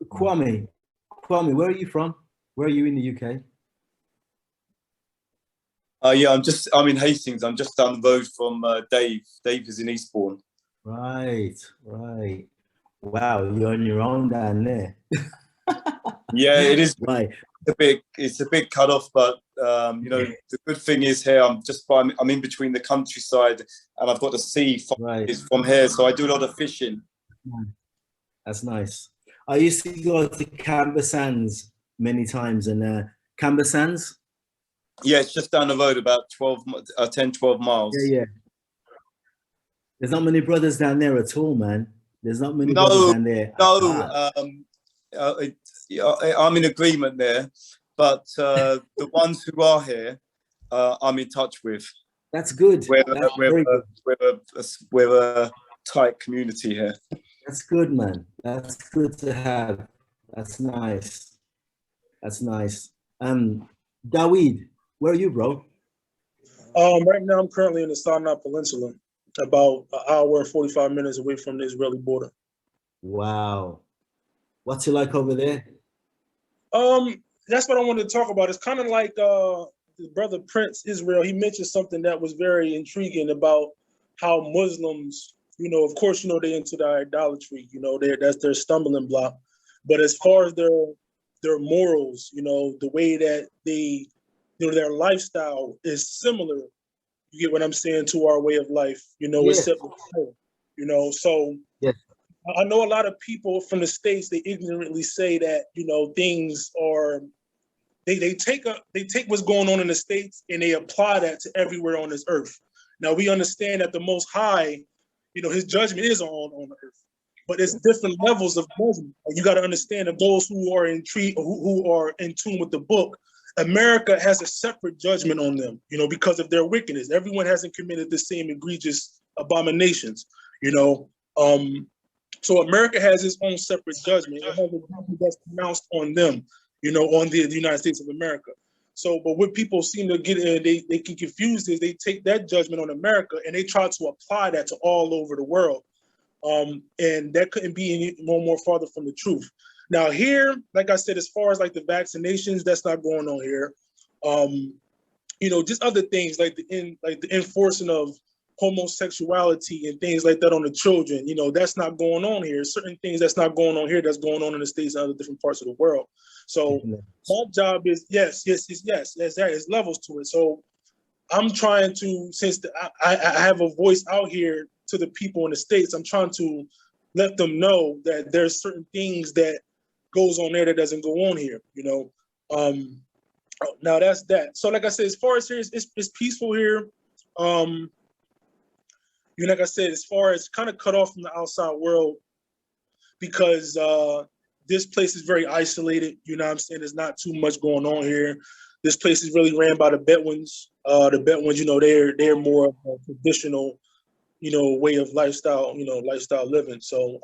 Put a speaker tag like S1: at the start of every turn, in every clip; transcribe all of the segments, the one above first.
S1: Kwame, Kwame, where are you from? Where are you in the UK?
S2: Yeah, I'm in Hastings. I'm just down the road from Dave. Dave is in Eastbourne.
S1: Right, right. Wow, you're on your own down there.
S2: Yeah, it is
S1: Right.
S2: it's a big cut off, but the good thing is here I'm in between the countryside and I've got the sea
S1: Right.
S2: is from here, so I do a lot of fishing.
S1: That's nice. I used to go to Camber Sands many times, and Camber Sands.
S2: Yeah, it's just down the road about 10, 12 miles.
S1: Yeah, yeah. There's not many brothers down there at all, man. There's not many brothers
S2: No,
S1: down there.
S2: no. I'm in agreement there, but the ones who are here, I'm in touch with.
S1: That's good. That's very good.
S2: We're a tight community here.
S1: That's good, man. That's good to have. That's nice. That's nice. Dawid, where are you, bro?
S3: Right now I'm currently in the Sinai Peninsula, about an hour and 45 minutes away from the Israeli border.
S1: Wow. What's it like over there?
S3: That's what I wanted to talk about. It's kind of like the brother Prince Israel. He mentioned something that was very intriguing about how Muslims, of course, they into the idolatry, that's their stumbling block. But as far as their morals, the way that they, their lifestyle is similar. You get what I'm saying, to our way of life,
S1: Yes.
S3: except so
S1: yes.
S3: I know a lot of people from the States, they ignorantly say that, things are, they take what's going on in the States and they apply that to everywhere on this earth. Now we understand that the Most High, his judgment is on the earth, but it's different levels of judgment. You got to understand that those who are who are in tune with the book, America has a separate judgment on them, because of their wickedness. Everyone hasn't committed the same egregious abominations, So America has its own separate judgment. It has a judgment that's pronounced on them, on the United States of America. So, but what people seem to get in, they get confused is they take that judgment on America and they try to apply that to all over the world. And that couldn't be any more farther from the truth. Now here, like I said, as far as like the vaccinations, that's not going on here. Just other things like the enforcing of homosexuality and things like that on the children, that's not going on here. Certain things that's not going on here that's going on in the States and other different parts of the world. So my job is yes, there's levels to it. So I'm trying to, since I have a voice out here to the people in the States, I'm trying to let them know that there's certain things that goes on there that doesn't go on here, now that's that. So like I said, as far as here, it's peaceful here. Like I said, as far as kind of cut off from the outside world, because this place is very isolated. What I'm saying? There's not too much going on here. This place is really ran by the Bedouins. The Bedouins, they're more of a traditional, way of lifestyle, lifestyle living. So,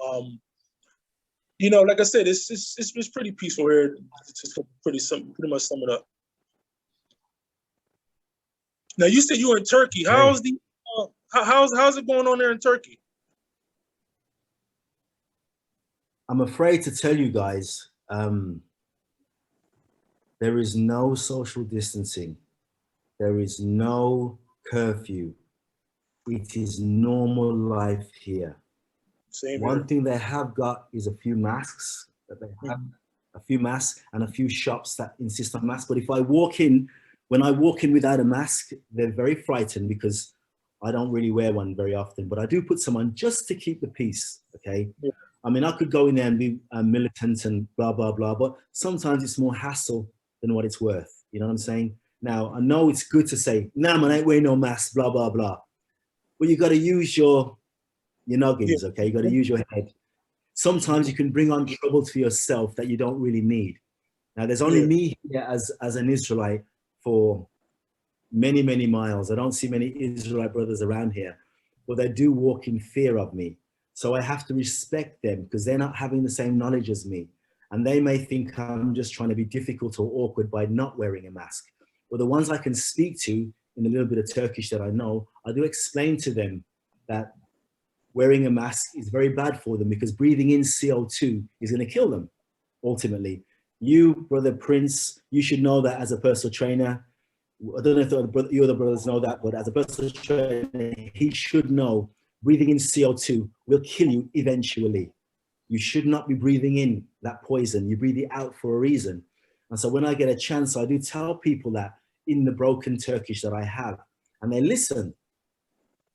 S3: like I said, it's pretty peaceful here. It's pretty much sum it up. Now you said you were in Turkey. How's the how's it going on there in Turkey?
S1: I'm afraid to tell you guys, there is no social distancing. There is no curfew. It is normal life here. One thing they have got is a few masks that they have, a few masks and a few shops that insist on masks. But if I walk in, when I walk in without a mask, they're very frightened because I don't really wear one very often, but I do put some on just to keep the peace, okay? Yeah. I mean, I could go in there and be militant and blah, blah, blah, but sometimes it's more hassle than what it's worth. You know what I'm saying? Now, I know it's good to say, nah, man, I ain't wearing no mask, blah, blah, blah. But you got to use your noggins, okay? You got to use your head. Sometimes you can bring on trouble to yourself that you don't really need. Now, there's only me here as an Israelite for many, many miles. I don't see many Israelite brothers around here, but they do walk in fear of me. So I have to respect them because they're not having the same knowledge as me. And they may think I'm just trying to be difficult or awkward by not wearing a mask. But the ones I can speak to in a little bit of Turkish that I know, I do explain to them that wearing a mask is very bad for them because breathing in CO2 is going to kill them. ultimately. You, Brother Prince, you should know that as a personal trainer. I don't know if your other brothers know that, but as a personal trainer, he should know breathing in CO2 will kill you eventually. You should not be breathing in that poison. You breathe it out for a reason. And so when I get a chance, I do tell people that in the broken Turkish that I have, and they listen.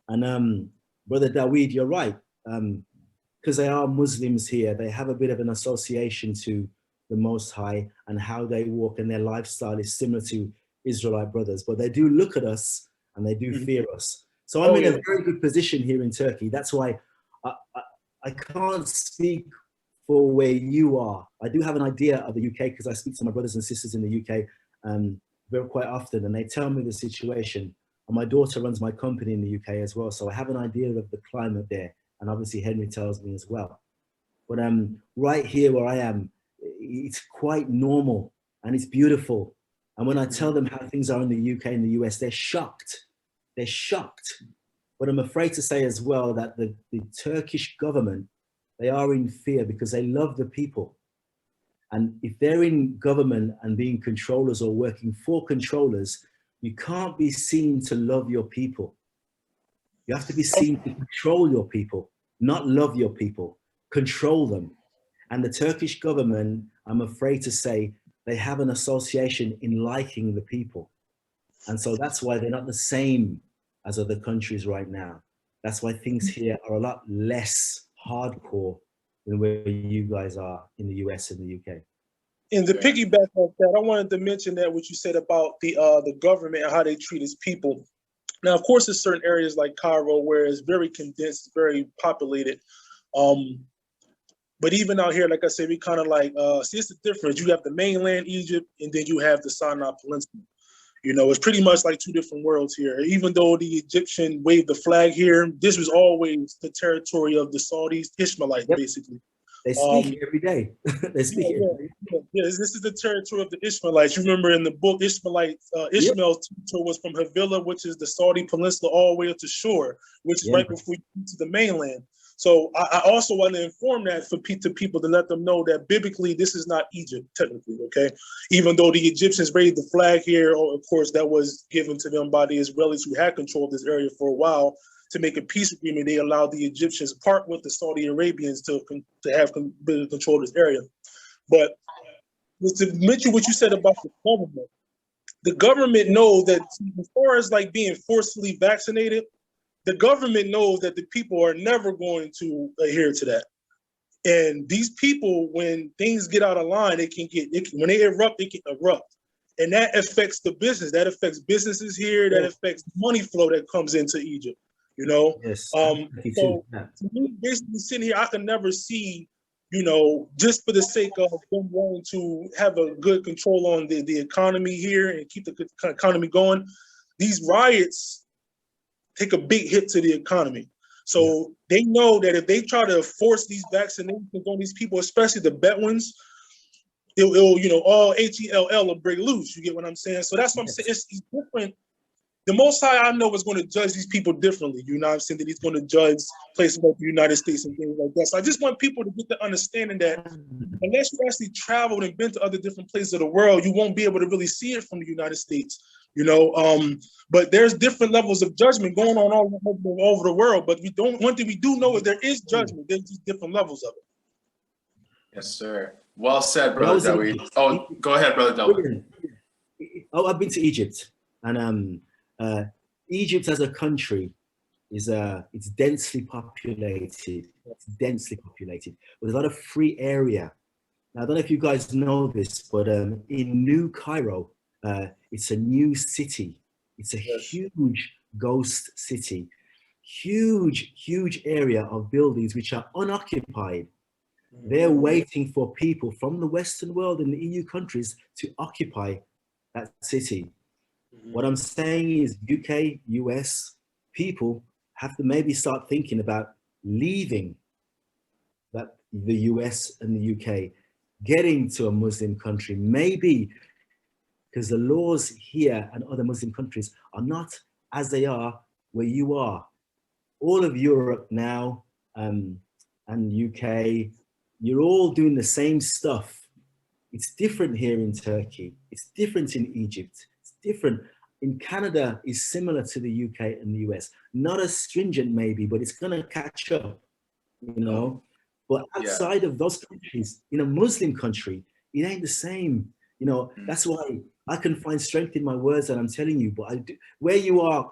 S1: And Brother Dawid, you're right. Because they are Muslims here, they have a bit of an association to the Most High, and how they walk and their lifestyle is similar to Israelite brothers, but they do look at us and they do fear us. So I'm in a very good position here in Turkey. That's why I can't speak for where you are. I do have an idea of the UK because I speak to my brothers and sisters in the UK very quite often, and they tell me the situation. And my daughter runs my company in the UK as well, so I have an idea of the climate there. And obviously Heny tells me as well. But right here where I am, it's quite normal and it's beautiful. And when I tell them how things are in the UK and the US, they're shocked. They're shocked. But I'm afraid to say as well that the Turkish government, they are in fear because they love the people. And if they're in government and being controllers or working for controllers, you can't be seen to love your people. You have to be seen to control your people, not love your people, control them. And the Turkish government, I'm afraid to say, they have an association in liking the people. And so that's why they're not the same as other countries right now. That's why things here are a lot less hardcore than where you guys are in the US and the UK.
S3: And to piggyback off that, I wanted to mention that what you said about the government and how they treat its people. Now, of course, there's certain areas like Cairo where it's very condensed, very populated. But even out here, like I said, we kind of like, see, it's the difference. You have the mainland Egypt, and then you have the Sinai Peninsula. You know, it's pretty much like two different worlds here. Even though the Egyptian waved the flag here, this was always the territory of the Saudis, Ishmaelites, basically.
S1: They speak every day. They speak every day.
S3: This is the territory of the Ishmaelites. You remember in the book, Ishmaelites, Ishmael's territory was from Havilah, which is the Saudi Peninsula, all the way up to Shore, which is right before you get to the mainland. So I also want to inform that for people to let them know that biblically, this is not Egypt, technically, okay? Even though the Egyptians raised the flag here, of course, that was given to them by the Israelis who had control of this area for a while. To make a peace agreement, they allowed the Egyptians, part with the Saudi Arabians, to have control of this area. But to mention what you said about the government knows that as far as like being forcefully vaccinated, the government knows that the people are never going to adhere to that. And these people, when things get out of line, when they erupt, they can erupt. And that affects the business. That affects businesses here. That affects money flow that comes into Egypt. You know, so to me, basically sitting here, I can never see, you know, just for the sake of them wanting to have a good control on the economy here and keep the economy going, these riots take a big hit to the economy. So they know that if they try to force these vaccinations on these people, especially the Bedouins, it'll you know, all HELL will break loose. You get what I'm saying? So that's what I'm saying. It's different. The Most High, I know, is going to judge these people differently. You know what I'm saying? That he's going to judge places like the United States and things like that. So I just want people to get the understanding that unless you actually traveled and been to other different places of the world, you won't be able to really see it from the United States. You know, but there's different levels of judgment going on all over the world. But one thing we do know is there is judgment. There's just different levels of it.
S2: Yes, sir. Well said, Brother Dawid. Oh, go ahead, Brother Dawid.
S1: Oh, I've been to Egypt, and Egypt as a country is it's densely populated. It's densely populated with a lot of free area. Now, I don't know if you guys know this, but in New Cairo, it's a new city. It's a huge ghost city, huge area of buildings which are unoccupied. They're waiting for people from the Western world and the EU countries to occupy that city. What I'm saying is UK, US, people have to maybe start thinking about leaving the US and the UK, getting to a Muslim country, maybe because the laws here and other Muslim countries are not as they are where you are. All of Europe now and UK, you're all doing the same stuff It's different here in Turkey. It's different in Egypt. It's different. In Canada is similar to the UK and the US. Not as stringent maybe, but it's going to catch up, you know. But outside of those countries, in a Muslim country, it ain't the same. You know, that's why I can find strength in my words that I'm telling you. But I do, where you are,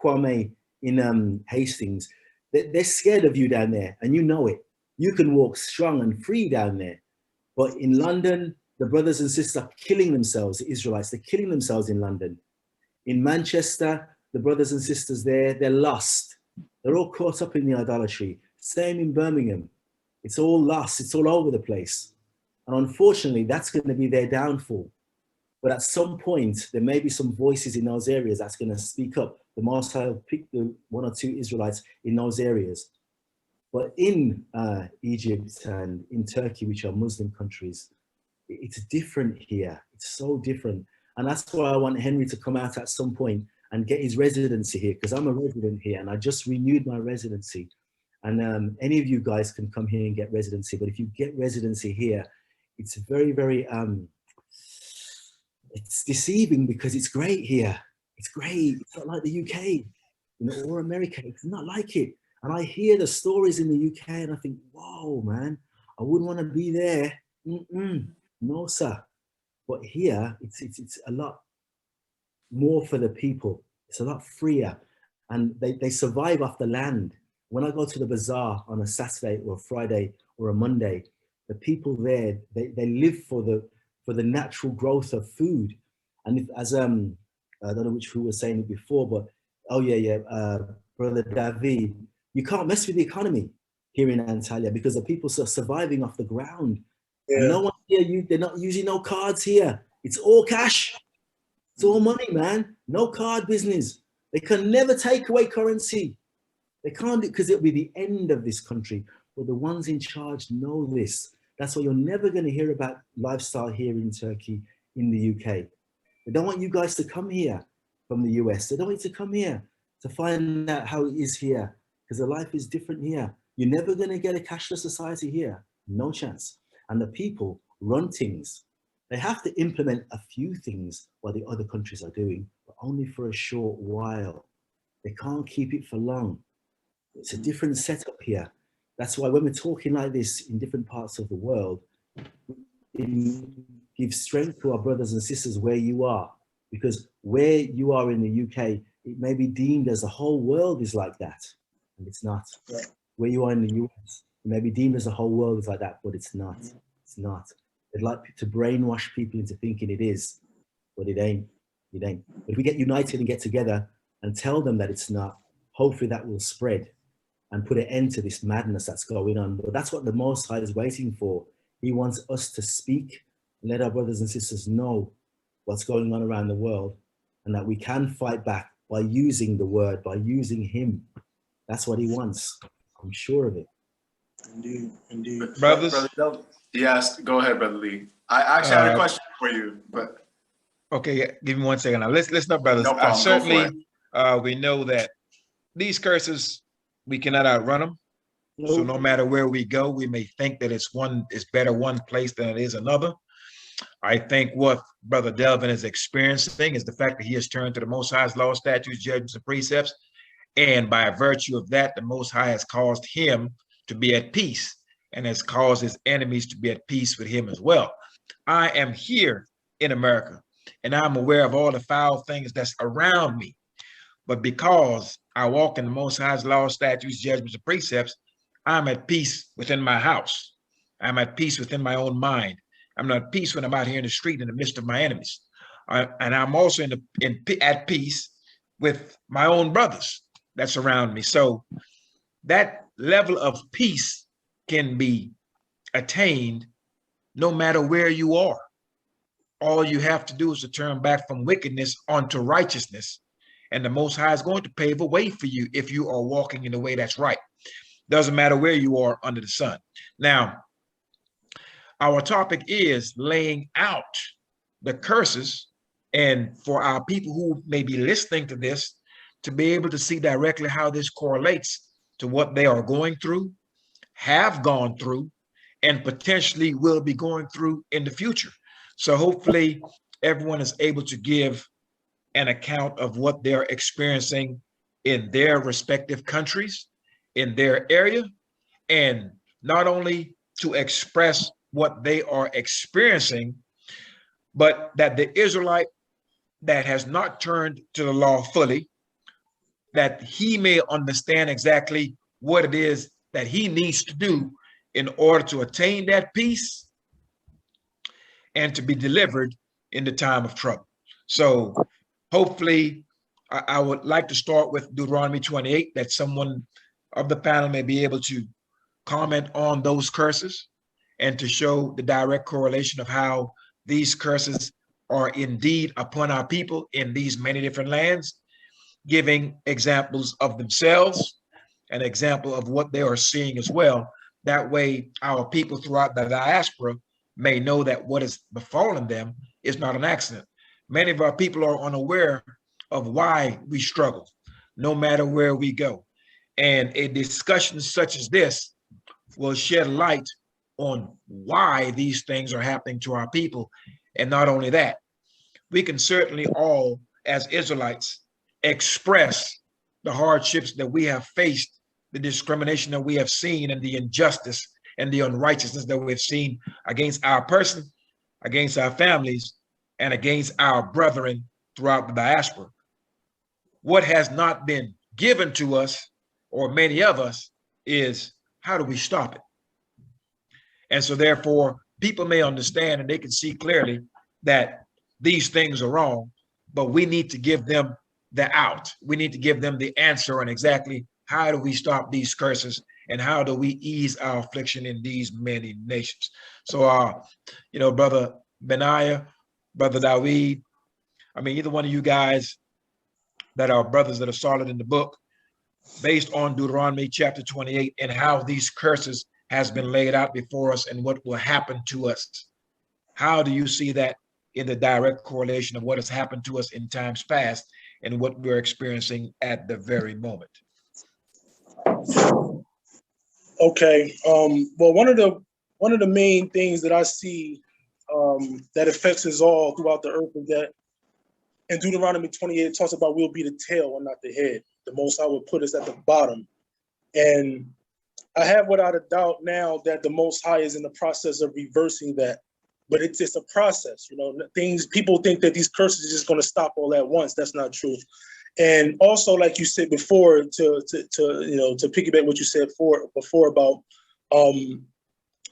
S1: Kwame, in Hastings, they're scared of you down there, and you know it. You can walk strong and free down there. But in London, the brothers and sisters are killing themselves, the Israelites. They're killing themselves in London. In Manchester, the brothers and sisters there, they're lost. They're all caught up in the idolatry. Same in Birmingham. It's all lost. It's all over the place. And unfortunately, that's going to be their downfall. But at some point, there may be some voices in those areas that's going to speak up. The Most High will pick the 1 or 2 Israelites in those areas. But in Egypt and in Turkey, which are Muslim countries, it's different here. It's so different. And that's why I want Henry to come out at some point and get his residency here, because I'm a resident here and I just renewed my residency. And any of you guys can come here and get residency. But if you get residency here, it's very, very, it's deceiving because it's great here. It's great. It's not like the UK, you know, or America. It's not like it. And I hear the stories in the UK and I think, whoa, man, I wouldn't want to be there. No, sir. But here, it's a lot more for the people. It's a lot freer. And they survive off the land. When I go to the bazaar on a Saturday or a Friday or a Monday, the people there, they live for the natural growth of food. And if, as I don't know who was saying it before, but Brother Dawid, you can't mess with the economy here in Antalya because the people are surviving off the ground. Yeah. And no one here, they're not using no cards here. It's all cash. It's all money, man. No card business. They can never take away currency. They can't do it because it'll be the end of this country. But the ones in charge know this. That's why you're never going to hear about lifestyle here in Turkey, in the UK. They don't want you guys to come here from the US. They don't want you to come here to find out how it is here, because the life is different here. You're never going to get a cashless society here. No chance. And the people run things. They have to implement a few things what the other countries are doing, but only for a short while. They can't keep it for long. It's a different setup here. That's why when we're talking like this in different parts of the world, it gives strength to our brothers and sisters where you are. Because where you are in the UK, it may be deemed as the whole world is like that. And it's not. Yeah. Where you are in the US, it may be deemed as the whole world is like that, but it's not. It's not. They'd like to brainwash people into thinking it is, but it ain't. It ain't. But if we get united and get together and tell them that it's not, hopefully that will spread and put an end to this madness that's going on. But that's what the Most High is waiting for. He wants us to speak, let our brothers and sisters know what's going on around the world, and that we can fight back by using the word, by using him. That's what he wants. I'm sure of it.
S3: Indeed, indeed.
S4: Brothers? Yes, go ahead, Brother Lee. I actually had a question for you, but.
S5: Okay, give me 1 second. Now, listen up, brothers.
S4: No problem.
S5: Certainly, we know that these curses, we cannot outrun them. Nope. So no matter where we go, we may think that it's better one place than it is another. I think what Brother Delvin is experiencing is the fact that he has turned to the Most High's law, statutes, judgments, and precepts. And by virtue of that, the Most High has caused him to be at peace and has caused his enemies to be at peace with him as well. I am here in America, and I'm aware of all the foul things that's around me. But because I walk in the Most High's law, statutes, judgments, and precepts, I'm at peace within my house. I'm at peace within my own mind. I'm not at peace when I'm out here in the street in the midst of my enemies. And I'm also at peace with my own brothers that surround me. So that level of peace can be attained no matter where you are. All you have to do is to turn back from wickedness onto righteousness. And the Most High is going to pave a way for you if you are walking in the way that's right. Doesn't matter where you are under the sun. Now, our topic is laying out the curses, and for our people who may be listening to this, to be able to see directly how this correlates to what they are going through, have gone through, and potentially will be going through in the future. So hopefully everyone is able to give an account of what they're experiencing in their respective countries, in their area, and not only to express what they are experiencing, but that the Israelite that has not turned to the law fully, that he may understand exactly what it is that he needs to do in order to attain that peace and to be delivered in the time of trouble. So hopefully I would like to start with Deuteronomy 28, that someone of the panel may be able to comment on those curses and to show the direct correlation of how these curses are indeed upon our people in these many different lands, giving examples of themselves, an example of what they are seeing as well. That way, our people throughout the diaspora may know that what is befallen them is not an accident. Many of our people are unaware of why we struggle, no matter where we go. And a discussion such as this will shed light on why these things are happening to our people. And not only that, we can certainly all, as Israelites, express the hardships that we have faced, the discrimination that we have seen, and the injustice and the unrighteousness that we've seen against our person, against our families, and against our brethren throughout the diaspora. What has not been given to us, or many of us, is how do we stop it? And so therefore, people may understand and they can see clearly that these things are wrong, but we need to give them the out. We need to give them the answer on exactly how do we stop these curses and how do we ease our affliction in these many nations. So, Brother Benaiah, Brother Dawid, I mean, either one of you guys that are brothers that are solid in the book, based on Deuteronomy chapter 28 and how these curses has been laid out before us and what will happen to us. How do you see that in the direct correlation of what has happened to us in times past and what we're experiencing at the very moment?
S3: Okay. Well, one of the main things that I see that affects us all throughout the earth is that in Deuteronomy 28, it talks about we'll be the tail and not the head. The Most High will put us at the bottom. And I have without a doubt now that the Most High is in the process of reversing that. But it's a process, people think that these curses are just going to stop all at once. That's not true. And also, like you said before, to piggyback what you said before about,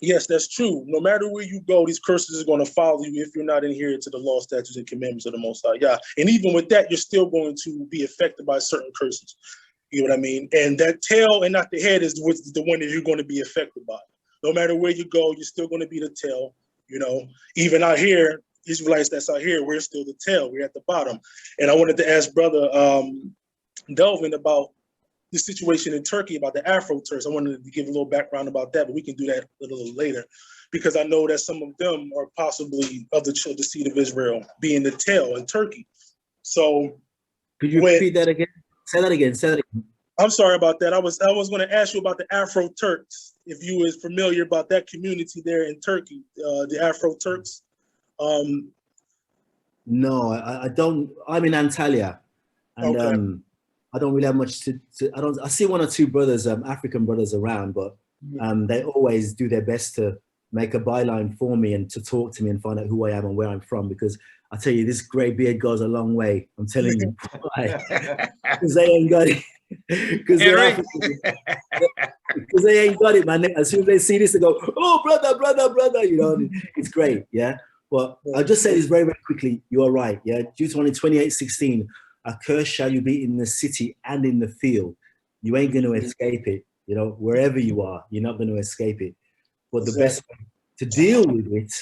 S3: yes, that's true. No matter where you go, these curses are going to follow you if you're not adherent to the law, statutes, and commandments of the Most High. Yeah. And even with that, you're still going to be affected by certain curses. You know what I mean? And that tail and not the head is the one that you're going to be affected by. No matter where you go, you're still going to be the tail. Even out here, Israelites that's out here, we're still the tail. We're at the bottom. And I wanted to ask Brother Delvin about the situation in Turkey, about the Afro-Turks. I wanted to give a little background about that, but we can do that a little later, because I know that some of them are possibly of the seed of Israel, being the tail in Turkey. So
S1: could you repeat that again? Say that again.
S3: I'm sorry about that. I was going to ask you about the Afro-Turks, if you was familiar about that community there in Turkey, the Afro-Turks.
S1: No, I don't. I'm in Antalya, and okay. I don't really have much to. I see one or two brothers, African brothers around, but they always do their best to make a byline for me and to talk to me and find out who I am and where I'm from, because I tell you, this gray beard goes a long way. I'm telling you, because they ain't got it. Because they ain't got it, man. As soon as they see this, they go, "Oh, brother, it's great, yeah." Well, I'll just say this very, very quickly. You are right, yeah. Deuteronomy 28:16, a curse shall you be in the city and in the field. You ain't going to escape it, wherever you are, you're not going to escape it. But the best way to deal with it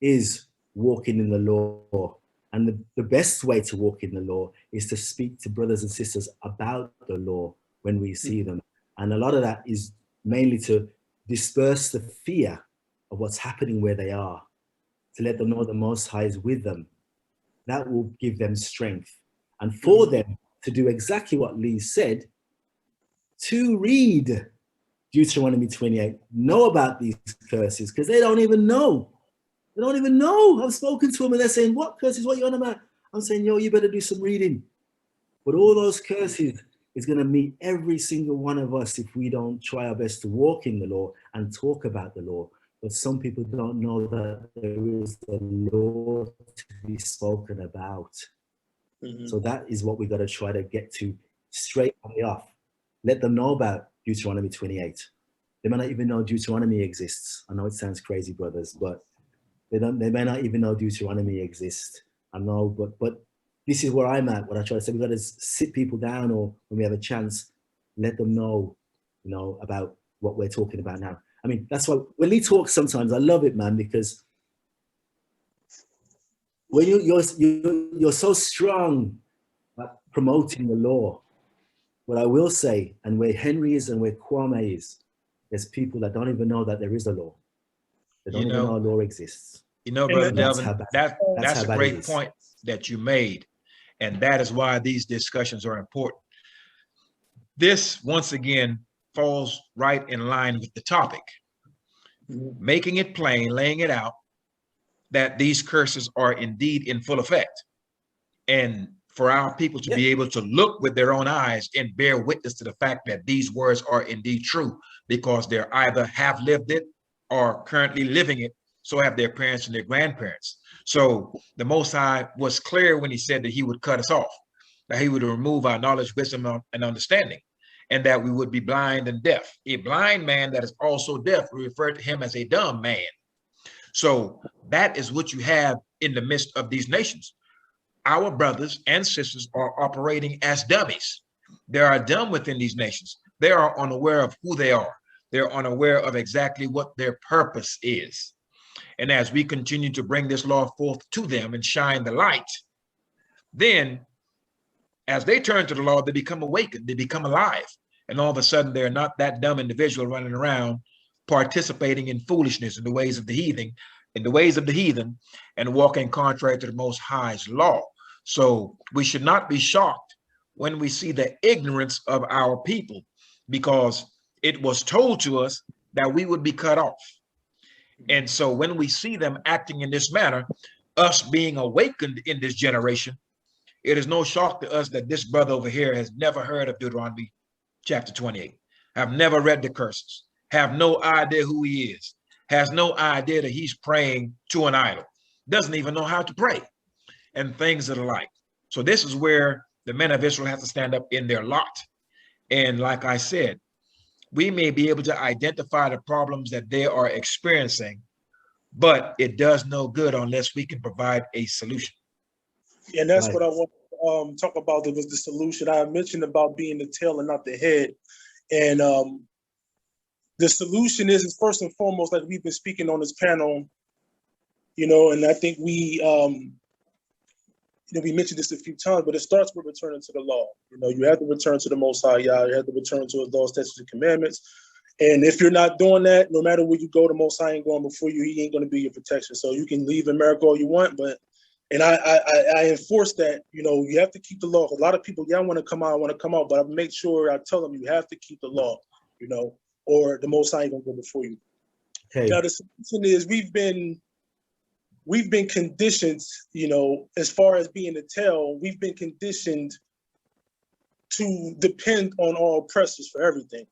S1: is walking in the law. And the best way to walk in the law is to speak to brothers and sisters about the law when we see them. And a lot of that is mainly to disperse the fear of what's happening where they are, to let them know the Most High is with them. That will give them strength. And for them to do exactly what Lee said, to read Deuteronomy 28 know about these curses, because they don't even know. They don't even know. I've spoken to them and they're saying, what curses? What are you on about? I'm saying, yo, you better do some reading. But all those curses is going to meet every single one of us if we don't try our best to walk in the law and talk about the law. But some people don't know that there is the law to be spoken about. So that is what we got to try to get to straight away off. Let them know about Deuteronomy 28. They may not even know Deuteronomy exists. I know it sounds crazy, brothers, but they may not even know Deuteronomy exists. I know, but this is where I'm at. What I try to say, we got to sit people down, or when we have a chance, let them know, you know, about what we're talking about now. I mean, that's why when he talks sometimes, I love it, man, because when you're so strong at promoting the law, what I will say, and where Heny is and where Kwame is, there's people that don't even know that there is a law. They don't even know a law exists.
S5: You know, Brother Delvin, that's a great point that you made. And that is why these discussions are important. This, once again, falls right in line with the topic. Making it plain, laying it out, that these curses are indeed in full effect. And for our people to be able to look with their own eyes and bear witness to the fact that these words are indeed true, because they're either have lived it or currently living it, so have their parents and their grandparents. So the Most High was clear when he said that he would cut us off, that he would remove our knowledge, wisdom, and understanding, and that we would be blind and deaf. A blind man that is also deaf, we refer to him as a dumb man. So that is what you have in the midst of these nations. Our brothers and sisters are operating as dummies. They are dumb within these nations. They are unaware of who they are. They're unaware of exactly what their purpose is. And as we continue to bring this law forth to them and shine the light, then as they turn to the law, they become awakened, they become alive. And all of a sudden, they're not that dumb individual running around participating in foolishness in the ways of the heathen, and walking contrary to the Most High's law. So we should not be shocked when we see the ignorance of our people, because it was told to us that we would be cut off. And so when we see them acting in this manner, us being awakened in this generation, it is no shock to us that this brother over here has never heard of Deuteronomy chapter 28, have never read the curses, have no idea who he is, has no idea that he's praying to an idol, doesn't even know how to pray, and things of the like. So this is where the men of Israel have to stand up in their lot. And like I said, we may be able to identify the problems that they are experiencing, but it does no good unless we can provide a solution.
S3: And that's what I want to talk about. There was the solution I mentioned about being the tail and not the head. And the solution is first and foremost, like we've been speaking on this panel, you know, and I think we mentioned this a few times, but it starts with returning to the law. You know, you have to return to the Most High Yah. You have to return to His laws, statutes, and commandments. And if you're not doing that, no matter where you go, the Most High ain't going before you. He ain't going to be your protection. So you can leave America all you want, but I enforce that. You know, you have to keep the law. A lot of people, I want to come out, but I make sure I tell them you have to keep the law. You know, or the Most High ain't going to go before you. Okay. Now the solution is we've been conditioned, you know, as far as being the tail, we've been conditioned to depend on our oppressors for everything.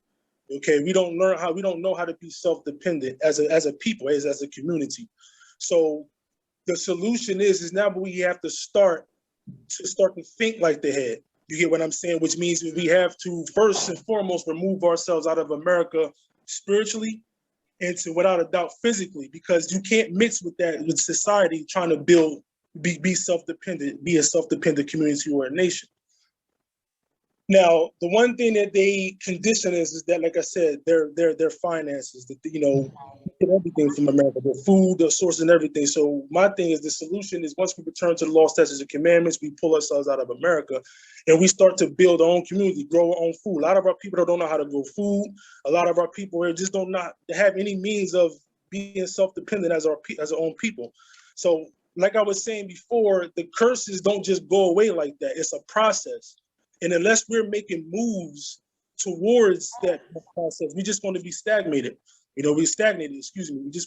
S3: Okay, we don't know how to be self-dependent as a people, as a community. So the solution is now we have to start to think like the head. You get what I'm saying? Which means we have to first and foremost remove ourselves out of America spiritually, and to, without a doubt, physically, because you can't mix with that, with society trying to be self-dependent, be a self-dependent community or a nation. Now, the one thing that they condition is that, like I said, their finances, that, you know, everything from America, the food, the source, and everything. So my thing is, the solution is once we return to the law, statutes, and commandments, we pull ourselves out of America and we start to build our own community, grow our own food. A lot of our people don't know how to grow food. A lot of our people just don't not have any means of being self-dependent as our own people. So like I was saying before, the curses don't just go away like that. It's a process. And unless we're making moves towards that process, we're just going to be stagnated. We're just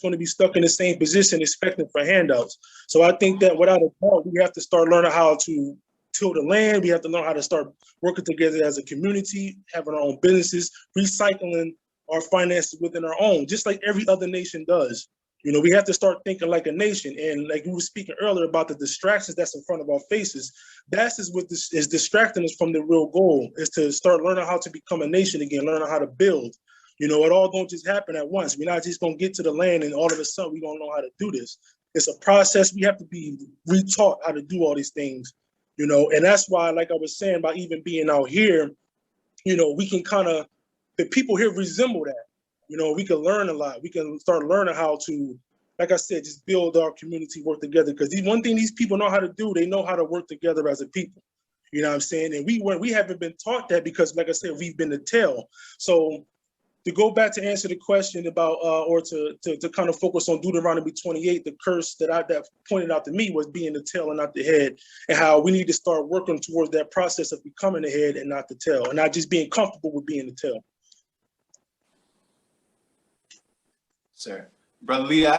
S3: going to be stuck in the same position, expecting for handouts. So I think that without a doubt, we have to start learning how to till the land. We have to learn how to start working together as a community, having our own businesses, recycling our finances within our own, just like every other nation does. We have to start thinking like a nation. And like we were speaking earlier about the distractions that's in front of our faces, that's what is distracting us from the real goal, is to start learning how to become a nation again, learning how to build. It all don't just happen at once. We're not just going to get to the land and all of a sudden we don't know how to do this. It's a process. We have to be retaught how to do all these things, and that's why, like I was saying, by even being out here, we can kind of, the people here resemble that. We can learn a lot. We can start learning how to, like I said, just build our community, work together. Because one thing these people know how to do, they know how to work together as a people. You know what I'm saying? And we haven't been taught that because, like I said, we've been the tail. So to go back to answer the question about, or to kind of focus on Deuteronomy 28, the curse that pointed out to me was being the tail and not the head, and how we need to start working towards that process of becoming the head and not the tail, and not just being comfortable with being the tail.
S4: Sir, Brother Lee, I